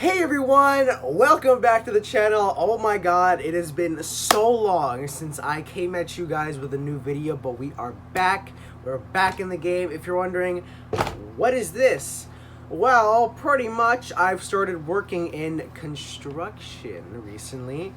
Hey everyone, welcome back to the channel. Oh my god, it has been so long since I came at you guys with a new video, but we are back. We're back in the game. If you're wondering, what is this? Well, pretty much I've started working in construction recently,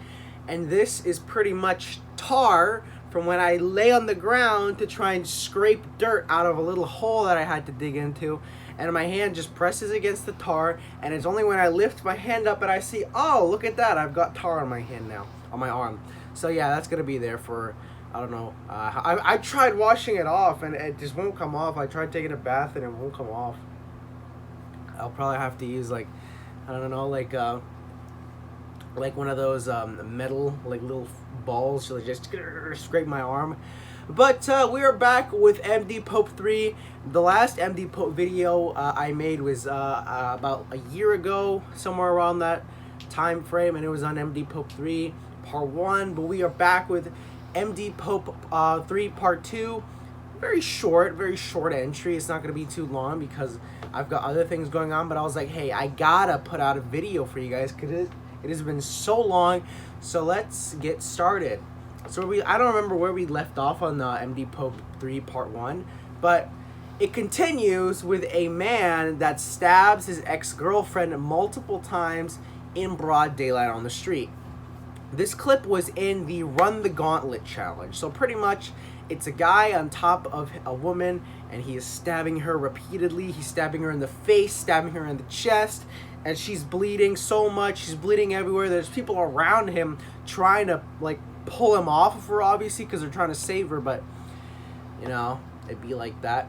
and this is pretty much tar from when I lay on the ground to try and scrape dirt out of a little hole that I had to dig into. And my hand just presses against the tar, and it's only when I lift my hand up and I see, oh, look at that, I've got tar on my hand now, on my arm. So yeah, that's gonna be there for, I don't know, I tried washing it off and it just won't come off. I tried taking a bath and it won't come off. I'll probably have to use like, I don't know, like one of those metal, like little balls to just scrape my arm. But we are back with MDPOPE 3. The last MDPOPE video I made was about a year ago, somewhere around that time frame, and it was on MDPOPE 3 Part 1. But we are back with MDPOPE 3 Part 2. Very short entry. It's not going to be too long because I've got other things going on. But I was like, hey, I gotta put out a video for you guys because it has been so long. So let's get started. So I don't remember where we left off on the MDPOPE 3 Part 1, but it continues with a man that stabs his ex-girlfriend multiple times in broad daylight on the street. This clip was in the Run the Gauntlet challenge. So pretty much it's a guy on top of a woman and he is stabbing her repeatedly. He's stabbing her in the face, stabbing her in the chest, and she's bleeding so much. She's bleeding everywhere. There's people around him trying to like pull him off of her, obviously, because they're trying to save her, but you know, it'd be like that.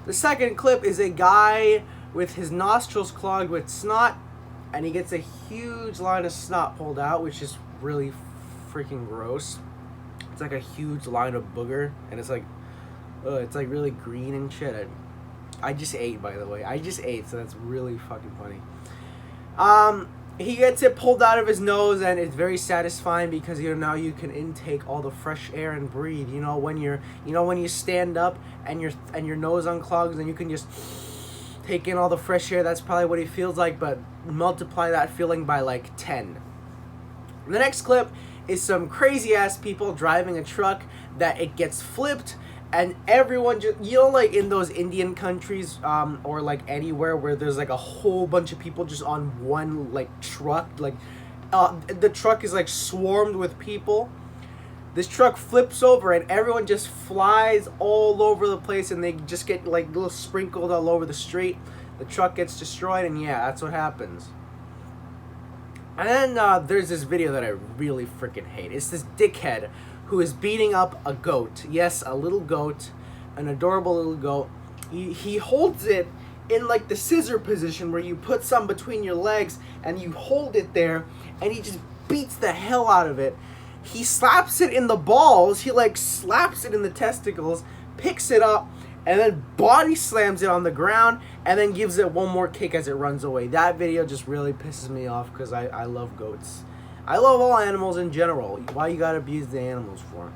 The second clip is a guy with his nostrils clogged with snot, and he gets a huge line of snot pulled out, which is really freaking gross. It's like a huge line of booger, and it's like, it's like really green and shit. I just ate, by the way. I just ate, so that's really fucking funny. He gets it pulled out of his nose, and it's very satisfying because now you can intake all the fresh air and breathe. You know when you stand up and your nose unclogs and you can just take in all the fresh air. That's probably what he feels like, but multiply that feeling by like 10. The next clip is some crazy ass people driving a truck that it gets flipped. And everyone just, like in those Indian countries, or like anywhere where there's like a whole bunch of people just on one like truck, like the truck is like swarmed with people. This truck flips over and everyone just flies all over the place, and they just get like little sprinkled all over the street. The truck gets destroyed, and yeah, that's what happens. And then there's this video that I really freaking hate. It's this dickhead who is beating up a goat. Yes, a little goat, an adorable little goat. He holds it in like the scissor position where you put some between your legs and you hold it there, and he just beats the hell out of it. He slaps it in the balls, he like slaps it in the testicles, picks it up, and then body slams it on the ground, and then gives it one more kick as it runs away. That video just really pisses me off because I love goats. I love all animals in general. Why you gotta abuse the animals for?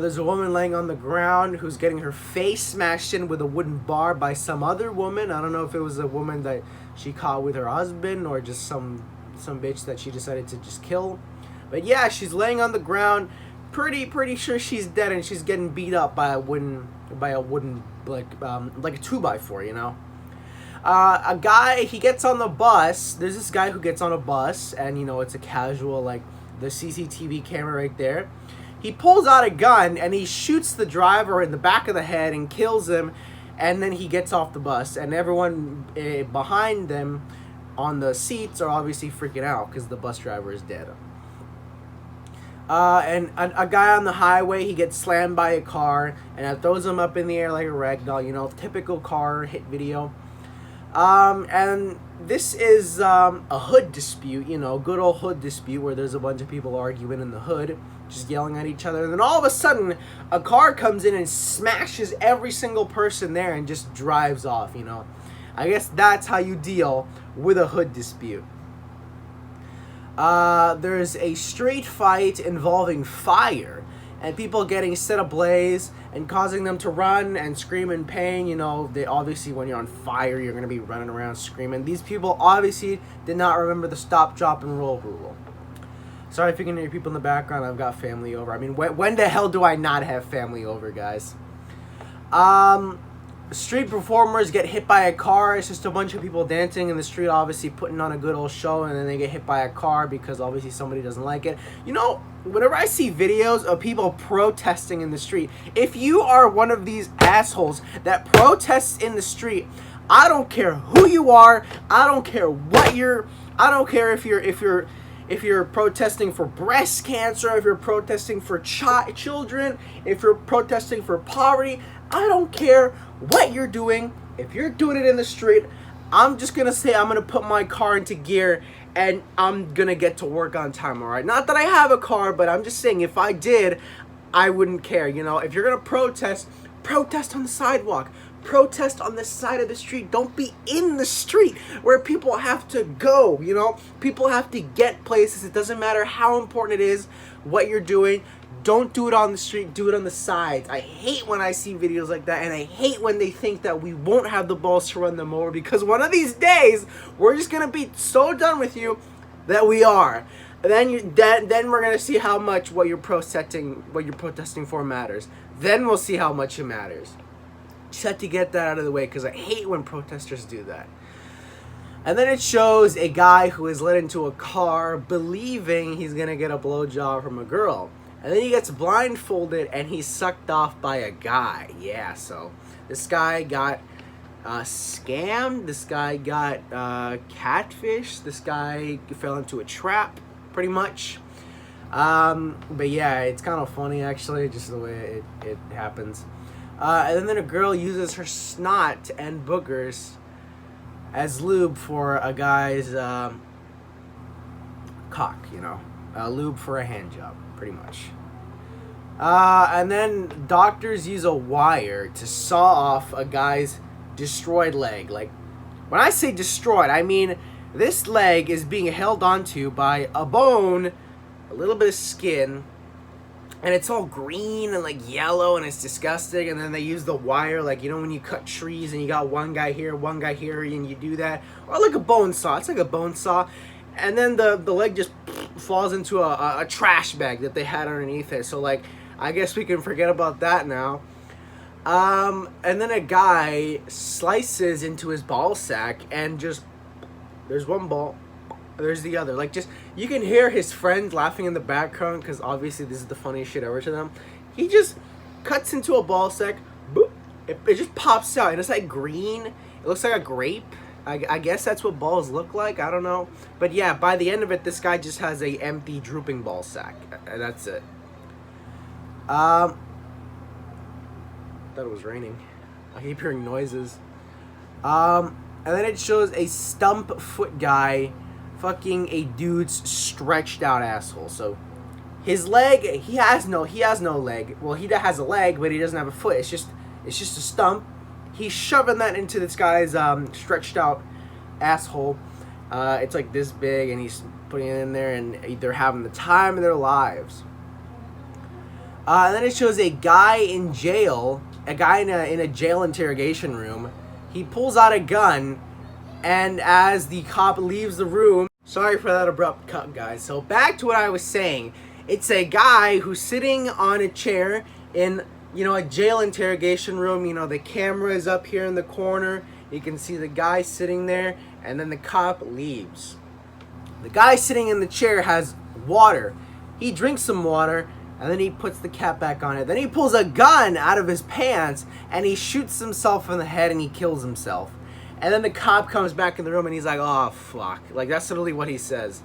There's a woman laying on the ground who's getting her face smashed in with a wooden bar by some other woman. I don't know if it was a woman that she caught with her husband or just some bitch that she decided to just kill. But yeah, she's laying on the ground, pretty sure she's dead, and she's getting beat up by a wooden like a 2x4, you know. A guy, he gets on the bus. There's this guy who gets on a bus, and it's a casual, like the CCTV camera right there. He pulls out a gun and he shoots the driver in the back of the head and kills him, and then he gets off the bus, and everyone behind them on the seats are obviously freaking out because the bus driver is dead. And a guy on the highway, he gets slammed by a car, and it throws him up in the air like a ragdoll, typical car hit video. And this is a hood dispute, good old hood dispute where there's a bunch of people arguing in the hood, just yelling at each other. And then all of a sudden, a car comes in and smashes every single person there and just drives off, I guess that's how you deal with a hood dispute. There's a street fight involving fire. and people getting set ablaze and causing them to run and scream in pain. You know, they obviously, when you're on fire, you're going to be running around screaming. These people obviously did not remember the stop, drop, and roll rule. Sorry if you can hear people in the background. I've got family over. I mean, when the hell do I not have family over, guys? Street performers get hit by a car. It's just a bunch of people dancing in the street, obviously putting on a good old show, and then they get hit by a car because obviously somebody doesn't like it. You know, whenever I see videos of people protesting in the street, if you are one of these assholes that protests in the street, I don't care who you are. I don't care what you're. I don't care if you're protesting for breast cancer, if you're protesting for children, if you're protesting for poverty. I don't care what you're doing. If you're doing it in the street, I'm just going to say I'm going to put my car into gear and I'm going to get to work on time, all right? Not that I have a car, but I'm just saying if I did, I wouldn't care. You know, if you're going to protest, protest on the sidewalk. Protest on the side of the street. Don't be in the street where people have to go, you know? People have to get places. It doesn't matter how important it is, what you're doing. Don't do it on the street. Do it on the sides. I hate when I see videos like that, and I hate when they think that we won't have the balls to run them over, because one of these days, we're just going to be so done with you that we are. And then we're going to see how much what you're protesting for matters. Then we'll see how much it matters. Just had to get that out of the way because I hate when protesters do that. And then it shows a guy who is led into a car believing he's going to get a blowjob from a girl. And then he gets blindfolded and he's sucked off by a guy. Yeah, so this guy got scammed. This guy got catfished. This guy fell into a trap, pretty much. But yeah, it's kind of funny, actually, just the way it happens. And then a girl uses her snot and boogers as lube for a guy's cock, you know. Lube for a hand job, pretty much. And then doctors use a wire to saw off a guy's destroyed leg. Like, when I say destroyed, I mean this leg is being held onto by a bone, a little bit of skin, and it's all green and like yellow, and it's disgusting. And then they use the wire, like, you know, when you cut trees and you got one guy here, and you do that, or like a bone saw. It's like a bone saw. And then the leg just falls into a trash bag that they had underneath it. So, like, I guess we can forget about that now. And then a guy slices into his ball sack and just, there's one ball, there's the other. Like, just, you can hear his friends laughing in the background because obviously this is the funniest shit ever to them. He just cuts into a ball sack, boop, it just pops out, and it's like green. It looks like a grape. I guess that's what balls look like. I don't know. But yeah, by the end of it, this guy just has a empty, drooping ball sack. And that's it. I thought it was raining. I keep hearing noises. And then it shows a stump foot guy fucking a dude's stretched out asshole. So his leg, he has no leg. Well, he has a leg, but he doesn't have a foot. It's just a stump. He's shoving that into this guy's stretched out asshole. It's like this big, and he's putting it in there, and they're having the time of their lives. And then it shows a guy in jail, a guy in a jail interrogation room. He pulls out a gun, and as the cop leaves the room, sorry for that abrupt cut, guys. So back to what I was saying. It's a guy who's sitting on a chair in, you know, a jail interrogation room. You know, the camera is up here in the corner. You can see the guy sitting there, and then the cop leaves. The guy sitting in the chair has water. He drinks some water, and then he puts the cap back on it. Then he pulls a gun out of his pants, and he shoots himself in the head, and he kills himself. And then the cop comes back in the room, and he's like, oh, fuck. Like, that's literally what he says.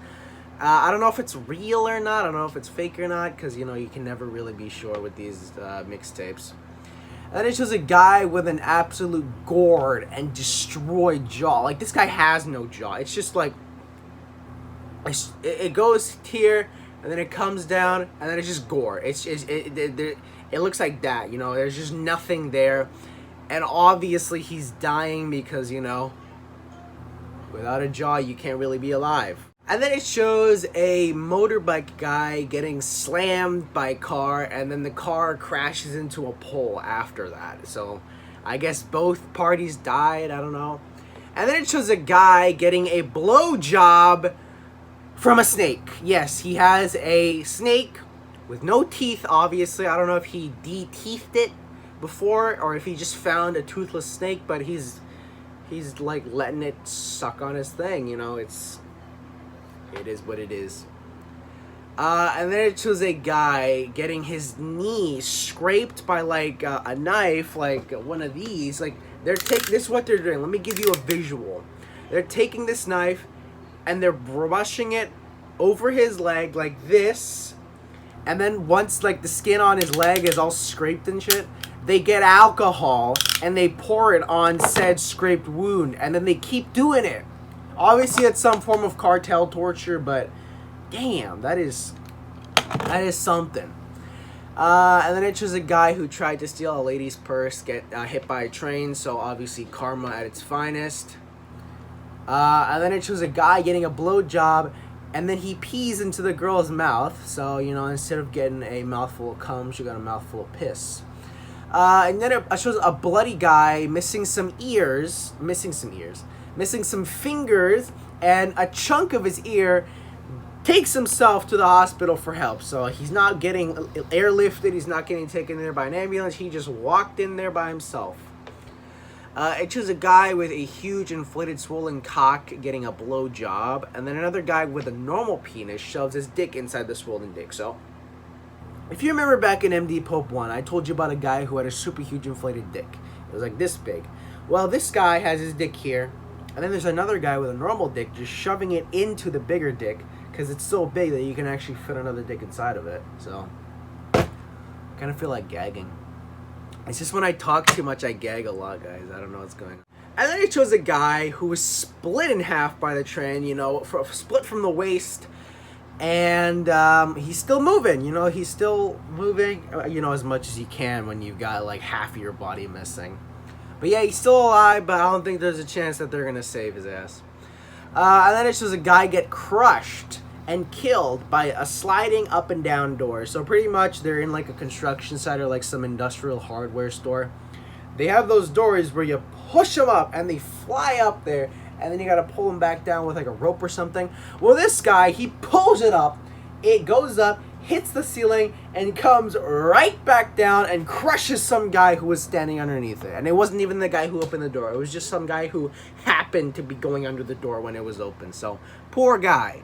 I don't know if it's real or not. I don't know if it's fake or not, because, you know, you can never really be sure with these mixtapes. And then it shows a guy with an absolute gored and destroyed jaw. Like, this guy has no jaw. It's just like, it goes here, and then it comes down, and then it's just gore. It looks like that, you know. There's just nothing there. And obviously he's dying because, you know, without a jaw, you can't really be alive. And then it shows a motorbike guy getting slammed by a car, and then the car crashes into a pole after that. So I guess both parties died, I don't know. And then it shows a guy getting a blowjob from a snake. Yes, he has a snake with no teeth, obviously. I don't know if he de-teethed it before or if he just found a toothless snake, but he's like letting it suck on his thing, you know. It is what it is. And then it shows a guy getting his knee scraped by like a knife, like one of these. Like this is what they're doing. Let me give you a visual. They're taking this knife and they're brushing it over his leg like this. And then once like the skin on his leg is all scraped and shit, they get alcohol and they pour it on said scraped wound, and then they keep doing it. Obviously, it's some form of cartel torture, but damn, that is something. And then it shows a guy who tried to steal a lady's purse, get hit by a train, so obviously karma at its finest. And then it shows a guy getting a blowjob, and then he pees into the girl's mouth, so, you know, instead of getting a mouthful of cum, she got a mouthful of piss. And then it shows a bloody guy missing some fingers, and a chunk of his ear, takes himself to the hospital for help. So he's not getting airlifted, he's not getting taken there by an ambulance, he just walked in there by himself. It shows a guy with a huge inflated swollen cock getting a blowjob, and then another guy with a normal penis shoves his dick inside the swollen dick. So if you remember back in MDPOPE 1, I told you about a guy who had a super huge inflated dick. It was like this big. Well, this guy has his dick here, and then there's another guy with a normal dick just shoving it into the bigger dick because it's so big that you can actually fit another dick inside of it. So I kind of feel like gagging. It's just when I talk too much, I gag a lot, guys. I don't know what's going on. And then it shows a guy who was split in half by the train, you know, split from the waist. And he's still moving, you know, he's still moving, you know, as much as he can when you've got like half of your body missing. But yeah, he's still alive, but I don't think there's a chance that they're going to save his ass. And then it shows a guy get crushed and killed by a sliding up and down door. So pretty much they're in like a construction site or like some industrial hardware store. They have those doors where you push them up and they fly up there, and then you gotta pull them back down with like a rope or something. Well, this guy, he pulls it up, it goes up, hits the ceiling, and comes right back down and crushes some guy who was standing underneath it. And it wasn't even the guy who opened the door. It was just some guy who happened to be going under the door when it was open. So, poor guy.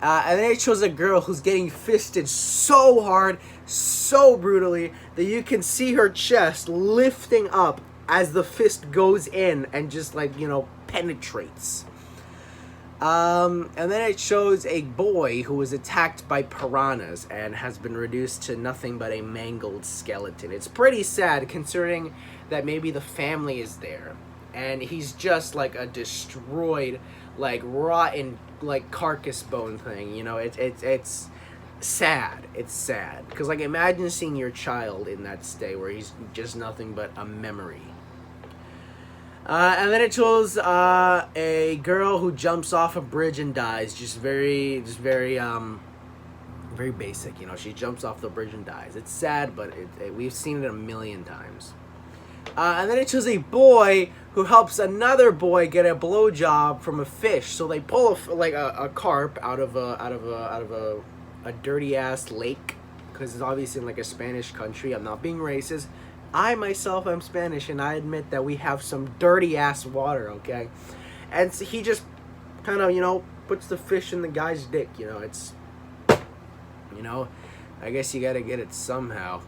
And then it shows a girl who's getting fisted so hard, so brutally, that you can see her chest lifting up as the fist goes in and just like, you know, penetrates. And then it shows a boy who was attacked by piranhas and has been reduced to nothing but a mangled skeleton. It's pretty sad considering that maybe the family is there and he's just like a destroyed, like rotten, like carcass bone thing. You know, it's sad. It's sad because like imagine seeing your child in that state where he's just nothing but a memory. And then it shows a girl who jumps off a bridge and dies. Just very basic. You know, she jumps off the bridge and dies. It's sad, but we've seen it a million times. And then it shows a boy who helps another boy get a blowjob from a fish. So they pull a carp out of a dirty ass lake, because it's obviously in like a Spanish country. I'm not being racist. I myself am Spanish, and I admit that we have some dirty ass water, okay? And so he just kind of, you know, puts the fish in the guy's dick, you know. It's, you know, I guess you gotta get it somehow.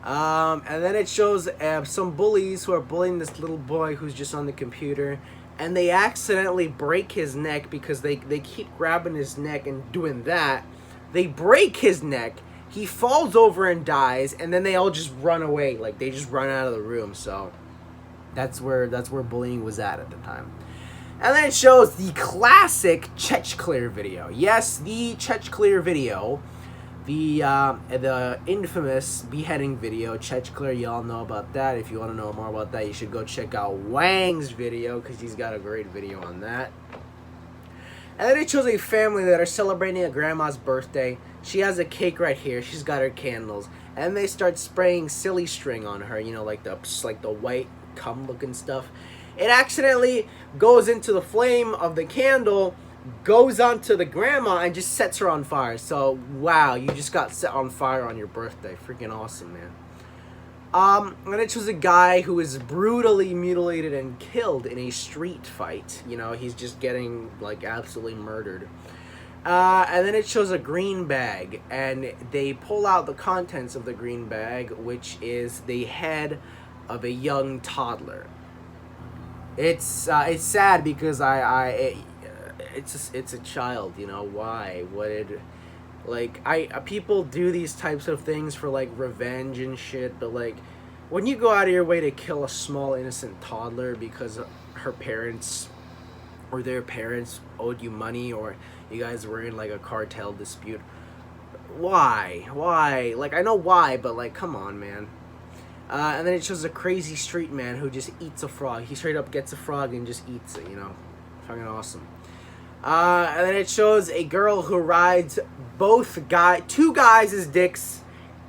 And then it shows some bullies who are bullying this little boy who's just on the computer, and they accidentally break his neck because they keep grabbing his neck and doing that. They break his neck. He falls over and dies, and then they all just run away. Like, they just run out of the room. So that's where bullying was at the time. And then it shows the classic Chechclear video. Yes, the Chechclear video. The infamous beheading video. Chechclear, y'all know about that. If you want to know more about that, you should go check out Wang's video, because he's got a great video on that. And then it shows a family that are celebrating a grandma's birthday. She has a cake right here. She's got her candles, and they start spraying silly string on her. You know, like the white cum looking stuff. It accidentally goes into the flame of the candle, goes onto the grandma, and just sets her on fire. So wow, you just got set on fire on your birthday. Freaking awesome, man. And it shows a guy who is brutally mutilated and killed in a street fight. You know, he's just getting, like, absolutely murdered. And then it shows a green bag, and they pull out the contents of the green bag, which is the head of a young toddler. It's sad because it's a child, you know. Why? What did... Like, people do these types of things for, like, revenge and shit, but, like, when you go out of your way to kill a small, innocent toddler because her parents or their parents owed you money, or you guys were in, like, a cartel dispute, why? Why? Like, I know why, but, like, come on, man. And then it shows a crazy street man who just eats a frog. He straight up gets a frog and just eats it, you know. Fucking awesome. And then it shows a girl who rides two guys' dicks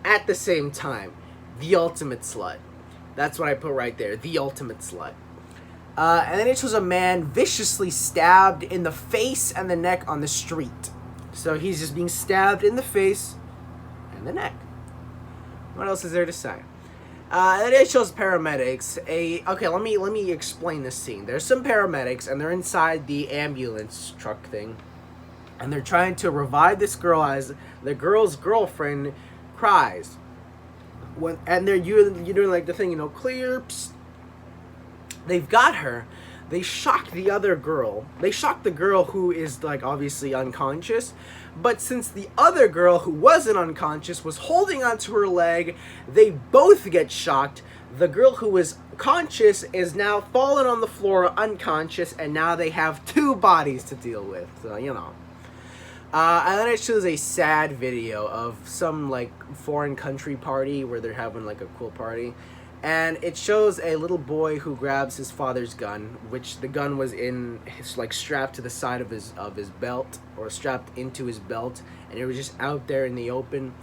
at the same time. The ultimate slut. That's what I put right there. The ultimate slut. And then it shows a man viciously stabbed in the face and the neck on the street. So he's just being stabbed in the face and the neck. What else is there to say? And it shows paramedics. Okay, let me explain this scene. There's some paramedics, and they're inside the ambulance truck thing, and they're trying to revive this girl as the girl's girlfriend cries. And you're doing, like, the thing, you know, clear. Psst. They've got her. They shocked the other girl. They shocked the girl who is, like, obviously unconscious. But since the other girl who wasn't unconscious was holding onto her leg, they both get shocked. The girl who was conscious is now fallen on the floor unconscious, and now they have two bodies to deal with. So, you know. And then it shows a sad video of some, like, foreign country party where they're having, like, a cool party. And it shows a little boy who grabs his father's gun, which the gun was in his, like, strapped to the side of his belt, or strapped into his belt, and it was just out there in the open.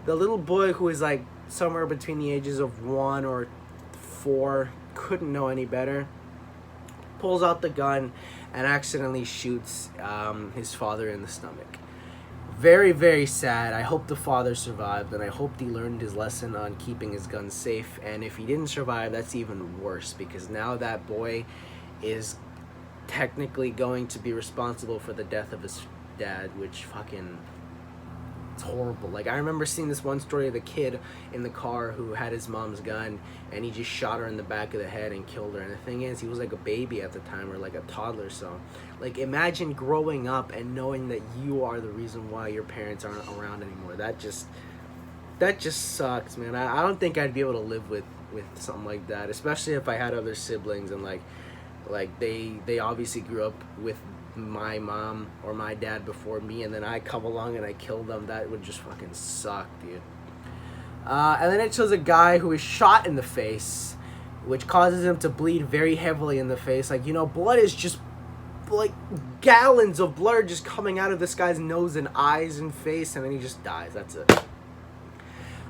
The little boy, who is, like, somewhere between the ages of 1 or 4, couldn't know any better, pulls out the gun and accidentally shoots his father in the stomach. Very, very sad. I hope the father survived, and I hope he learned his lesson on keeping his gun safe. And if he didn't survive, that's even worse, because now that boy is technically going to be responsible for the death of his dad, which fucking... it's horrible. Like, I remember seeing this one story of the kid in the car who had his mom's gun, and he just shot her in the back of the head and killed her. And the thing is, he was like a baby at the time, or like a toddler. So, like, imagine growing up and knowing that you are the reason why your parents aren't around anymore. That just sucks, man. I don't think I'd be able to live with something like that, especially if I had other siblings, and like they obviously grew up with my mom or my dad before me, and then I come along and I kill them. That would just fucking suck, dude. And then it shows a guy who is shot in the face, which causes him to bleed very heavily in the face. Like, you know, blood is just, like, gallons of blood just coming out of this guy's nose and eyes and face, and then he just dies. That's it.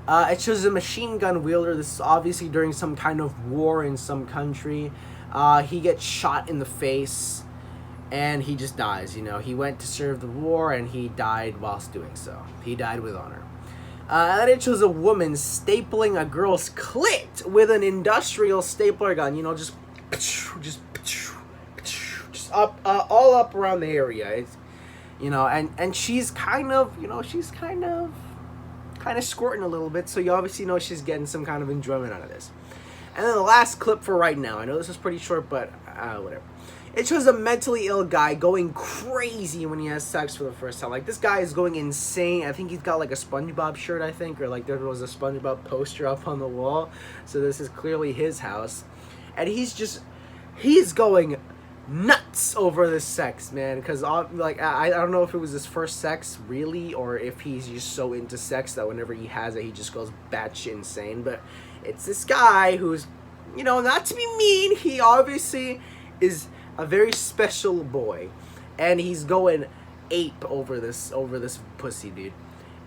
It shows a machine gun wielder. This is obviously during some kind of war in some country. He gets shot in the face, and he just dies. You know, he went to serve the war, and he died whilst doing so. He died with honor. And then it shows a woman stapling a girl's clit with an industrial stapler gun. You know, just up, all up around the area. It's, you know, and she's kind of, you know, she's kind of squirting a little bit. So you obviously know she's getting some kind of enjoyment out of this. And then the last clip for right now. I know this is pretty short, but whatever. It shows a mentally ill guy going crazy when he has sex for the first time. Like, this guy is going insane. I think he's got, like, a SpongeBob shirt, I think. Or, like, there was a SpongeBob poster up on the wall. So this is clearly his house. And he's going nuts over this sex, man. Because, like, I don't know if it was his first sex, really. Or if he's just so into sex that whenever he has it, he just goes batshit insane. But it's this guy who's, you know, not to be mean, he obviously is a very special boy, and he's going ape over this pussy, dude.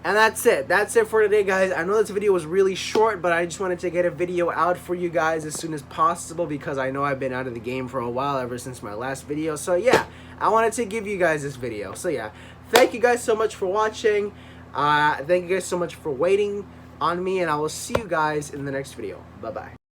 And that's it. That's it for today, guys. I know this video was really short, but I just wanted to get a video out for you guys as soon as possible because I know I've been out of the game for a while ever since my last video. So yeah, I wanted to give you guys this video. So yeah, thank you guys so much for watching. Thank you guys so much for waiting on me, and I will see you guys in the next video. Bye-bye.